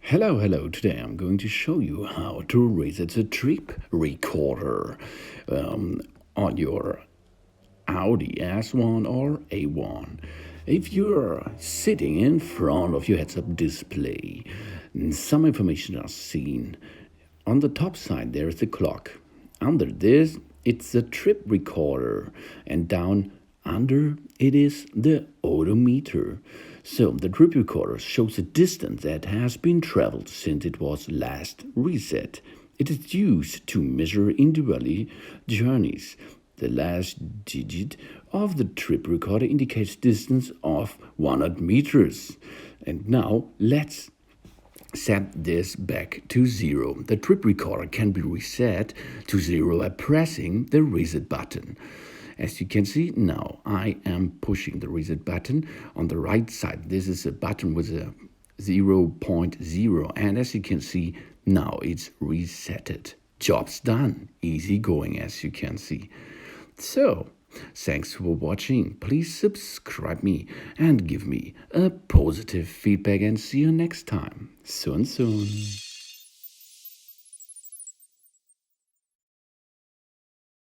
Hello. Today I'm going to show you how to reset the trip recorder on your Audi A1 or A1. If you're sitting in front of your heads-up display, some information are seen. On the top side there is the clock. Under this, it's the trip recorder, and down under it is the odometer. So the trip recorder shows the distance that has been traveled since it was last reset. It is used to measure individually journeys. The last digit of the trip recorder indicates distance of 100 meters. And now let's set this back to 0. The trip recorder can be reset to 0 by pressing the reset button. As you can see, now I am pushing the reset button on the right side. This is a button with a 0.0, and as you can see, now it's resetted. Job's done. Easy going, as you can see. So, thanks for watching. Please subscribe me and give me a positive feedback, and see you next time. Soon.